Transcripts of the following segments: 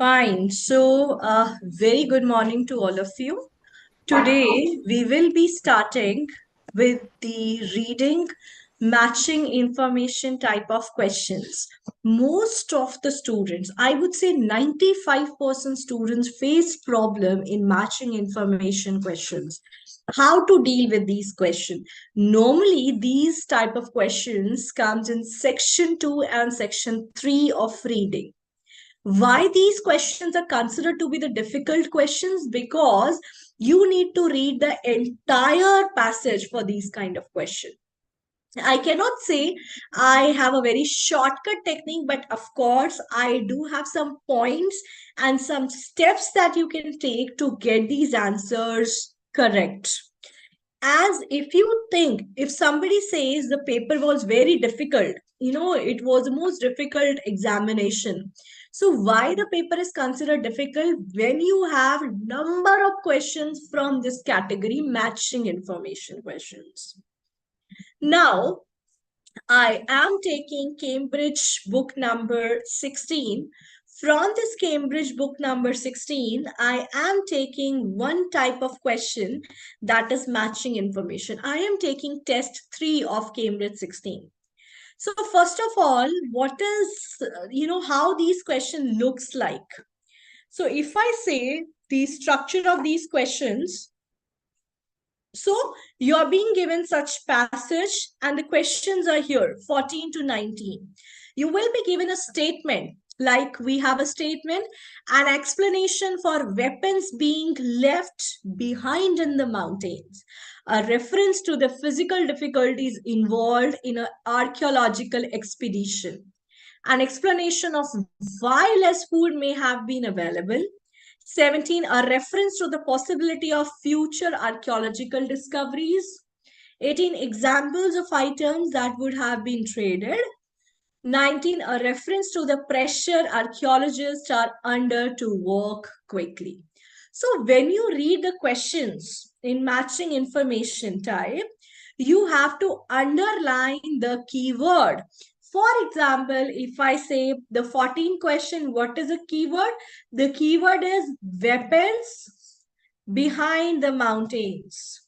Fine. So, very good morning to all of you. Today, we will be starting with the reading matching information type of questions. Most of the students, I would say 95% students face problem in matching information questions. How to deal with these questions? Normally, these type of questions comes in section 2 and section 3 of reading. Why these questions are considered to be the difficult questions? Because you need to read the entire passage for these kind of questions. I cannot say I have a very shortcut technique, but of course, I do have some points and some steps that you can take to get these answers correct. As if somebody says the paper was very difficult, it was the most difficult examination. So why the paper is considered difficult? When you have number of questions from this category, matching information questions. Now I am taking Cambridge book number 16. From this Cambridge book number 16, I am taking one type of question, that is matching information. I am taking test 3 of Cambridge 16. So first of all, what is, how these question looks like. So if I say the structure of these questions, so you're being given such passage and the questions are here, 14 to 19. You will be given a statement, like we have a statement, an explanation for weapons being left behind in the mountains, a reference to the physical difficulties involved in an archaeological expedition, an explanation of why less food may have been available, 17, a reference to the possibility of future archaeological discoveries. 18, examples of items that would have been traded. 19, a reference to the pressure archaeologists are under to work quickly. So when you read the questions in matching information type, you have to underline the keyword. For example, if I say the 14 question, what is a keyword? The keyword is weapons behind the mountains.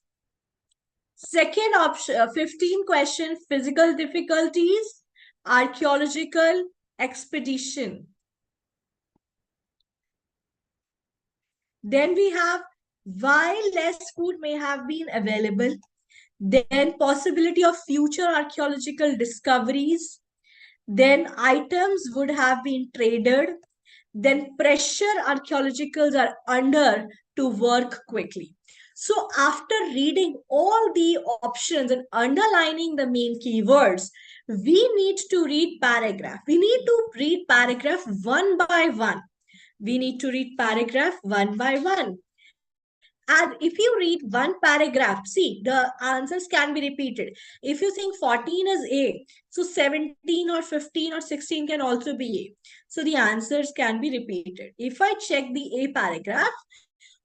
Second option, 15 question, physical difficulties, archaeological expedition. Then we have why less food may have been available. Then possibility of future archaeological discoveries. Then items would have been traded. Then pressure archaeologicals are under to work quickly. So after reading all the options and underlining the main keywords, we need to read paragraph. We need to read paragraph one by one. We need to read paragraph one by one. And if you read one paragraph, see, the answers can be repeated. If you think 14 is A, so 17 or 15 or 16 can also be A. So the answers can be repeated. If I check the A paragraph,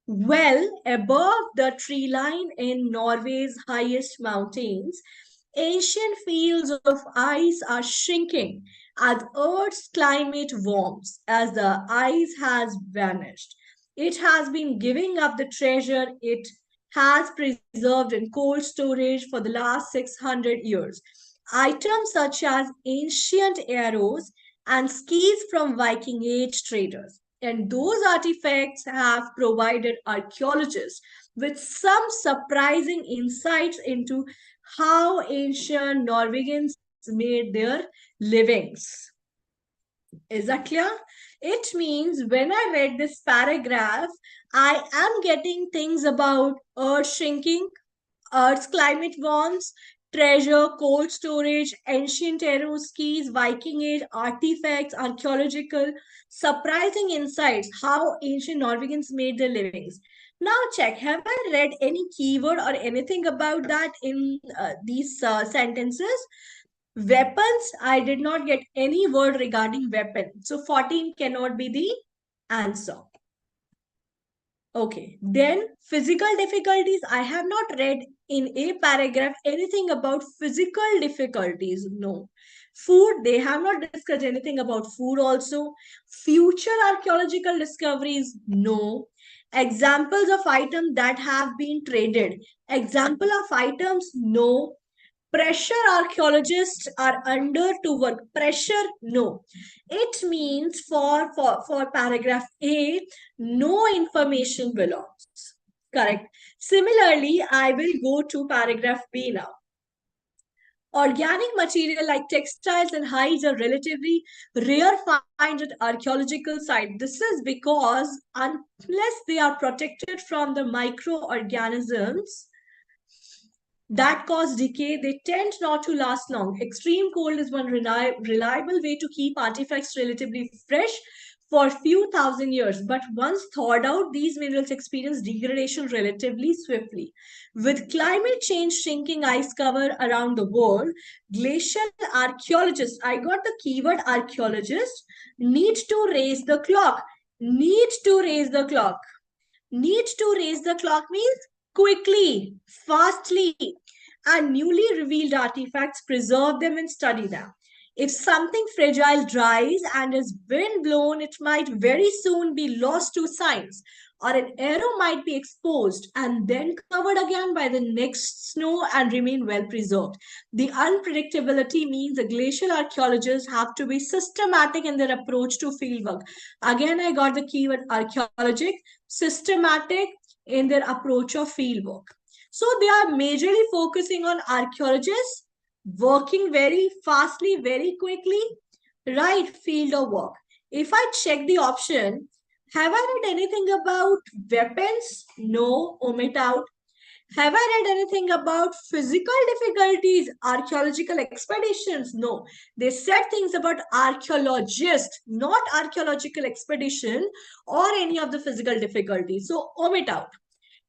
well above the tree line in Norway's highest mountains, ancient fields of ice are shrinking as Earth's climate warms, as the ice has vanished. It has been giving up the treasure it has preserved in cold storage for the last 600 years. Items such as ancient arrows and skis from Viking Age traders. And those artifacts have provided archaeologists with some surprising insights into how ancient Norwegians made their livings. Is that clear? It means when I read this paragraph, I am getting things about Earth shrinking, Earth's climate warms, treasure, cold storage, ancient arrow skis, Viking age artifacts, archaeological, surprising insights, how ancient Norwegians made their livings. Now check, have I read any keyword or anything about that in these sentences? Weapons, I did not get any word regarding weapon. So 14 cannot be the answer. Okay, then physical difficulties. I have not read in a paragraph anything about physical difficulties. No. Food, they have not discussed anything about food also. Future archaeological discoveries, no. Examples of items that have been traded. Example of items, no. Pressure archaeologists are under to work. Pressure, no. It means for paragraph A, no information belongs. Correct. Similarly, I will go to paragraph B now. Organic material like textiles and hides are relatively rare finds at archaeological sites. This is because unless they are protected from the microorganisms that cause decay, they tend not to last long. Extreme cold is one reliable way to keep artifacts relatively fresh for a few thousand years. But once thawed out, these minerals experience degradation relatively swiftly. With climate change shrinking ice cover around the world, glacial archaeologists, I got the keyword archaeologist, need to raise the clock. Need to raise the clock. Need to raise the clock means quickly, fastly, and newly revealed artifacts, preserve them and study them. If something fragile dries and is wind blown, it might very soon be lost to science, or an arrow might be exposed and then covered again by the next snow and remain well preserved. The unpredictability means the glacial archaeologists have to be systematic in their approach to fieldwork. Again, I got the keyword archaeologic, systematic in their approach of fieldwork. So they are majorly focusing on archaeologists working very fastly, very quickly, right field of work. If I check the option, have I read anything about weapons? No, omit out. Have I read anything about physical difficulties, archaeological expeditions? No. They said things about archaeologists, not archaeological expedition or any of the physical difficulties. So omit out.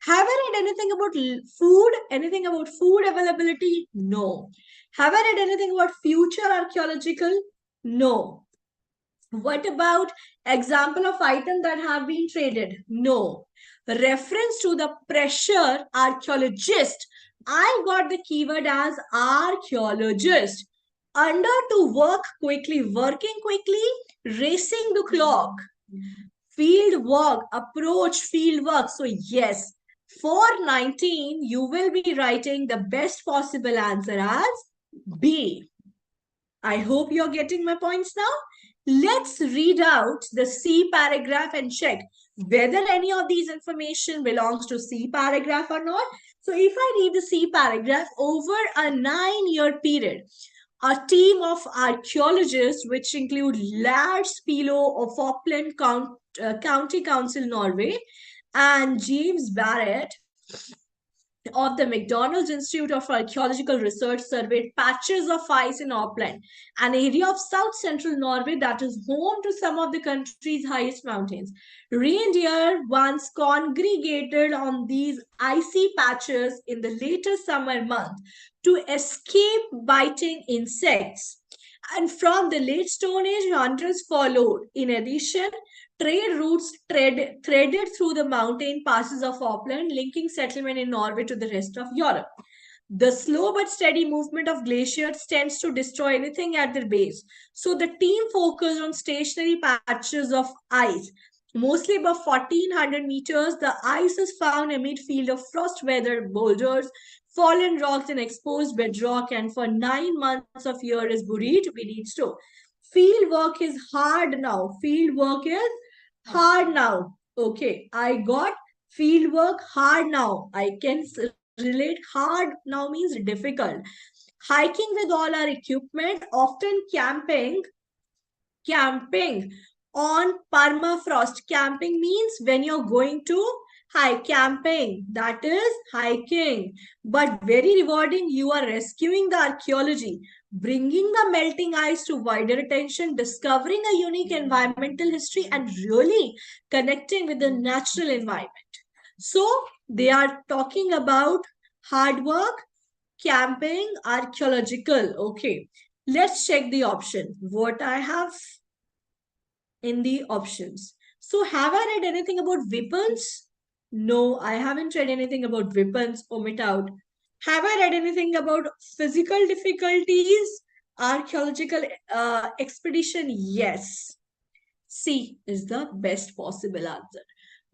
Have I read anything about food? Anything about food availability? No. Have I read anything about future archaeological? No. What about example of items that have been traded? No. Reference to the pressure archaeologist. I got the keyword as archaeologist. Under to work quickly, working quickly, racing the clock. Field work, approach field work. So yes, for 19, you will be writing the best possible answer as B. I hope you're getting my points now. Let's read out the C paragraph and check whether any of these information belongs to C paragraph or not. So if I read the C paragraph, over a 9-year period, a team of archaeologists, which include Lars Pilo of Auckland County Council, Norway, and James Barrett of the McDonald's Institute of Archaeological Research, surveyed patches of ice in Auckland, an area of south central Norway that is home to some of the country's highest mountains. Reindeer once congregated on these icy patches in the later summer month to escape biting insects. And from the late Stone Age, hunters followed. In addition, trade routes threaded through the mountain passes of Auckland, linking settlement in Norway to the rest of Europe. The slow but steady movement of glaciers tends to destroy anything at their base. So the team focused on stationary patches of ice. Mostly above 1400 meters, the ice is found amid field of frost-weathered boulders, fallen rocks and exposed bedrock, and for 9 months of year is buried beneath snow. Field work is hard now. Field work is hard now. Okay, I got field work hard now. I can relate. Hard now means difficult. Hiking with all our equipment, often camping on permafrost. Camping means when you're going to hike. Camping, that is hiking. But very rewarding, you are rescuing the archaeology, bringing the melting ice to wider attention, discovering a unique environmental history, and really connecting with the natural environment. So they are talking about hard work, camping, archaeological. Okay, let's check the option. What I have in the options. So have I read anything about weapons? No, I haven't read anything about weapons. Omit out. Have I read anything about physical difficulties? Archaeological expedition, yes. C is the best possible answer.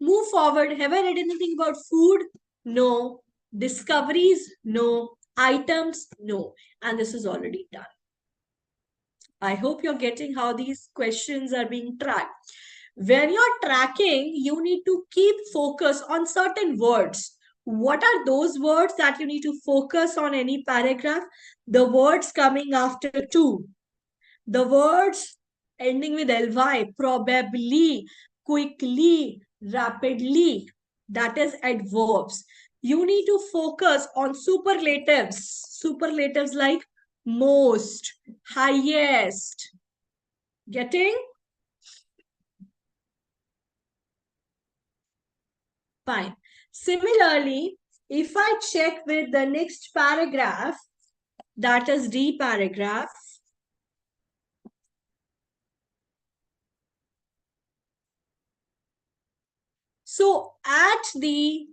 Move forward. Have I read anything about food? No. Discoveries? No. Items? No. And this is already done. I hope you're getting how these questions are being tracked. When you're tracking, you need to keep focus on certain words. What are those words that you need to focus on any paragraph? The words coming after to. The words ending with ly, probably, quickly, rapidly, that is adverbs. You need to focus on superlatives. Superlatives like most, highest. Getting? Fine. Similarly, if I check with the next paragraph, that is D paragraph, so at the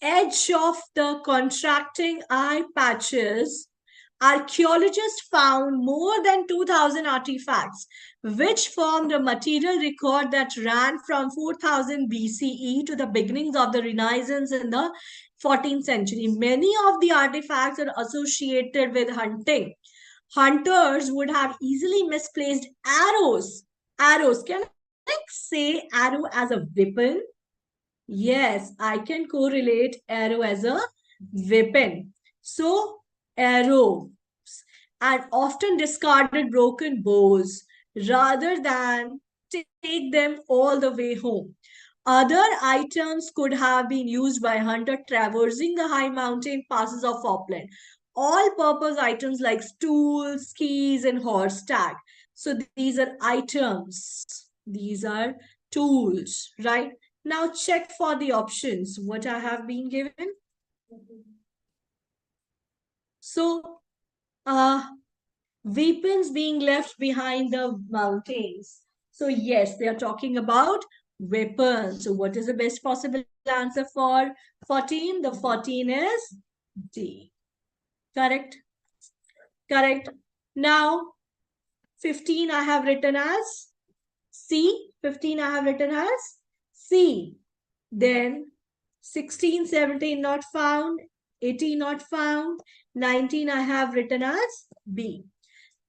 edge of the contracting eye patches, archaeologists found more than 2,000 artifacts, which formed a material record that ran from 4000 BCE to the beginnings of the Renaissance in the 14th century. Many of the artifacts are associated with hunting. Hunters would have easily misplaced arrows. Arrows. Can I say arrow as a weapon? Yes, I can correlate arrow as a weapon. So, arrows and often discarded broken bows rather than take them all the way home. Other items could have been used by hunter traversing the high mountain passes of Falkland. All-purpose items like stools, skis, and horse tag. So these are items. These are tools, right? Now check for the options, what I have been given. So, weapons being left behind the mountains. So yes, they are talking about weapons. So what is the best possible answer for 14? The 14 is D. Correct? Correct. Now, 15 I have written as C. 15 I have written as C. Then 16, 17 not found, 18 not found, 19 I have written as B.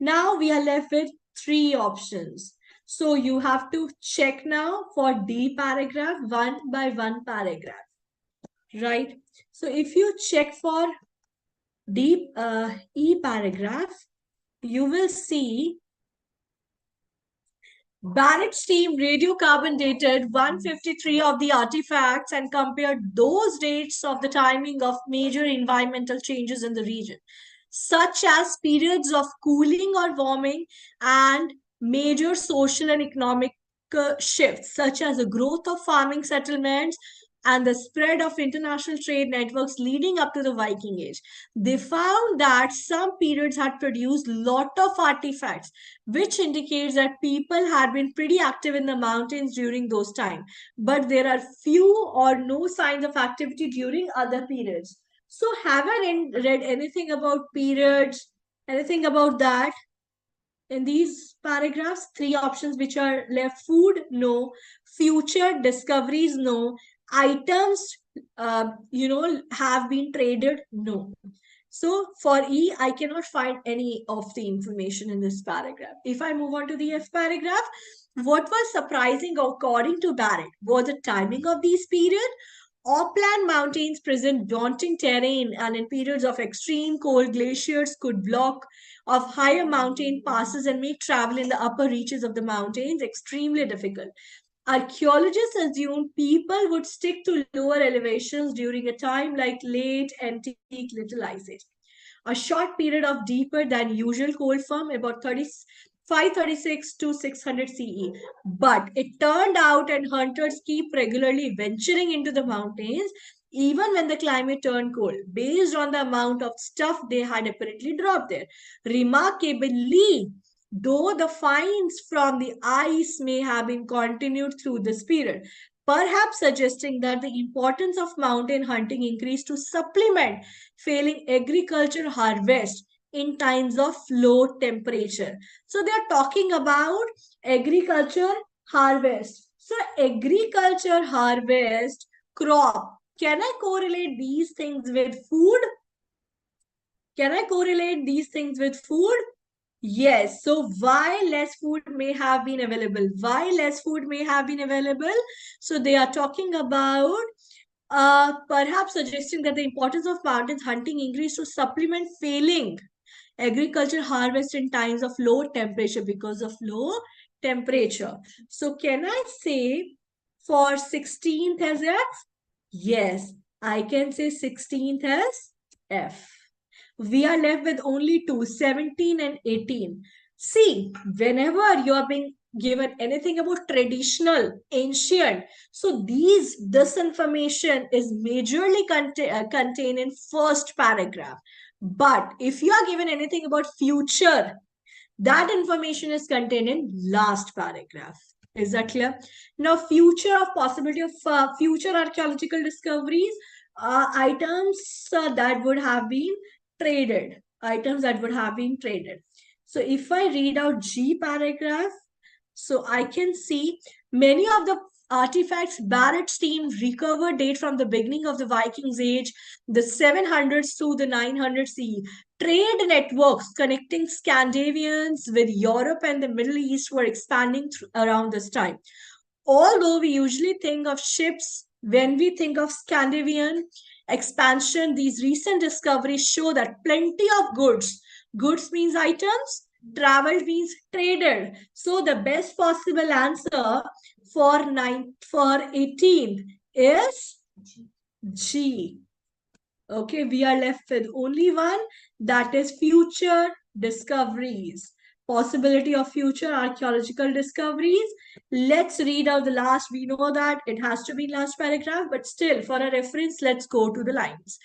Now we are left with three options. So you have to check now for D paragraph, one by one paragraph, right? So if you check for E paragraph, you will see Barrett's team radiocarbon dated 153 of the artifacts and compared those dates of the timing of major environmental changes in the region, such as periods of cooling or warming and major social and economic shifts, such as the growth of farming settlements and the spread of international trade networks leading up to the Viking Age. They found that some periods had produced lot of artifacts, which indicates that people had been pretty active in the mountains during those times. But there are few or no signs of activity during other periods. So have I read anything about periods, anything about that? In these paragraphs, three options which are left: food, no; future discoveries, no; items, have been traded, no. So for E, I cannot find any of the information in this paragraph. If I move on to the F paragraph, what was surprising according to Barrett was the timing of these periods. Upland mountains present daunting terrain, and in periods of extreme cold, glaciers could block of higher mountain passes and make travel in the upper reaches of the mountains extremely difficult. Archaeologists assumed people would stick to lower elevations during a time like late antique little ice age. A short period of deeper than usual cold front, about 536 to 600 CE. But it turned out, and hunters keep regularly venturing into the mountains even when the climate turned cold, based on the amount of stuff they had apparently dropped there. Remarkably, though the finds from the ice may have been continued through this period, perhaps suggesting that the importance of mountain hunting increased to supplement failing agriculture harvest in times of low temperature. So they are talking about agriculture harvest. So agriculture harvest crop. Can I correlate these things with food? Can I correlate these things with food? Yes. So why less food may have been available? Why less food may have been available? So they are talking about perhaps suggesting that the importance of mountains hunting increased to supplement failing agriculture harvest in times of low temperature because of low temperature. So can I say for 16th as F? Yes, I can say 16th as F. We are left with only two, 17 and 18. See, whenever you are being given anything about traditional, ancient, so this information is majorly contained in first paragraph. But if you are given anything about future, that information is contained in last paragraph. Is that clear? Now, future of possibility of future archaeological discoveries, items that would have been traded, items that would have been traded. So if I read out G paragraph, so I can see many of the artifacts Barrett's team recovered date from the beginning of the Vikings age, the 700s to the 900 CE. Trade networks connecting Scandinavians with Europe and the Middle East were expanding around this time. Although we usually think of ships when we think of Scandinavian expansion, these recent discoveries show that plenty of goods means items, traveled means traded. So the best possible answer for 18th is G. Okay, we are left with only one, that is future discoveries. Possibility of future archaeological discoveries. Let's read out the last. We know that it has to be last paragraph, but still, for a reference, let's go to the lines.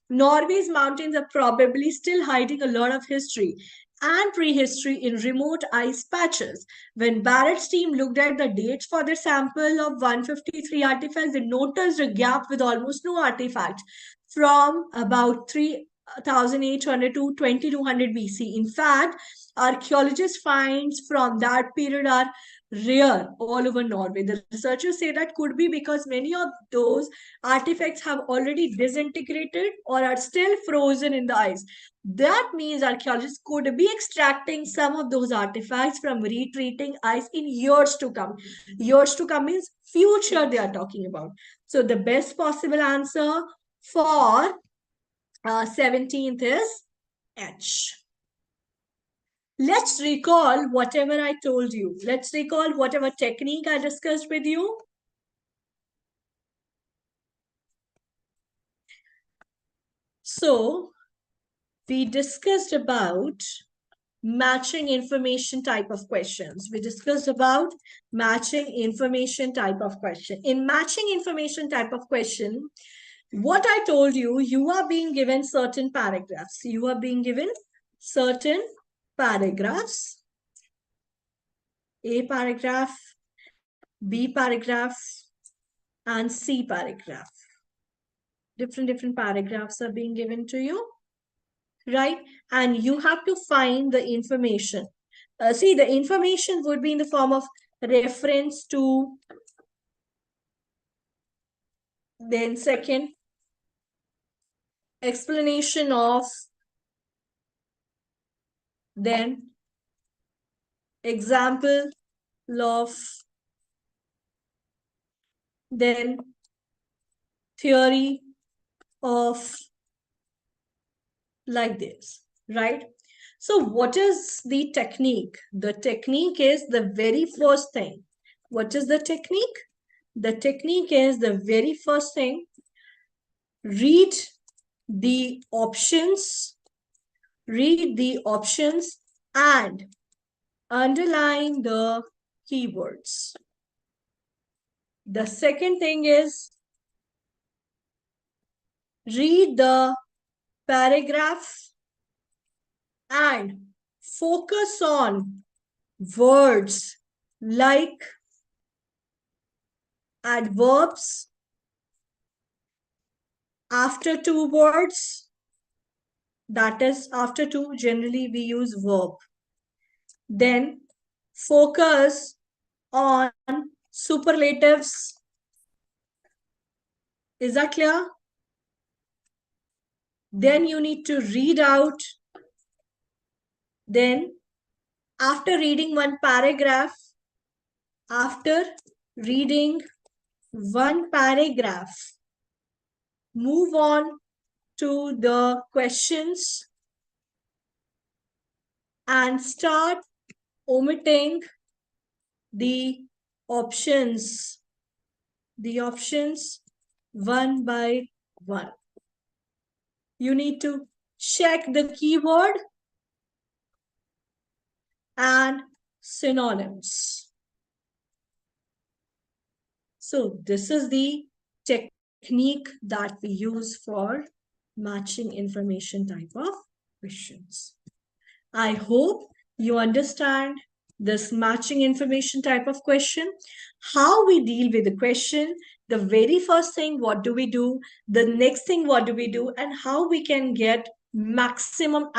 Norway's mountains are probably still hiding a lot of history and prehistory in remote ice patches. When Barrett's team looked at the dates for their sample of 153 artifacts, they noticed a gap with almost no artifacts from about 3,800 to 2200 BC. In fact, archaeologists' finds from that period are rare all over Norway. The researchers say that could be because many of those artifacts have already disintegrated or are still frozen in the ice. That means archaeologists could be extracting some of those artifacts from retreating ice in years to come. Years to come means future they are talking about. So the best possible answer for 17th is H. Let's recall whatever I told you. Let's recall whatever technique I discussed with you. So we discussed about matching information type of questions. We discussed about matching information type of question. In matching information type of question, what I told you, you are being given certain paragraphs. You are being given certain paragraphs. A paragraph, B paragraph, and C paragraph. Different paragraphs are being given to you, right? And you have to find the information. See, the information would be in the form of reference to, then second, explanation of, then example of, then theory of, like this, right? So what is the technique? The technique is the very first thing. What is the technique? The technique is the very first thing. Read the options, and underline the keywords. The second thing is read the paragraph and focus on words like adverbs after two words, That is, after to, generally we use verb. Then focus on superlatives. Is that clear? Then you need to read out. Then after reading one paragraph, move on to the questions and start omitting the options. The options one by one. You need to check the keyword and synonyms. So this is the technique that we use for matching information type of questions. I hope you understand this matching information type of question, how we deal with the question, the very first thing, what do we do, the next thing, what do we do, and how we can get maximum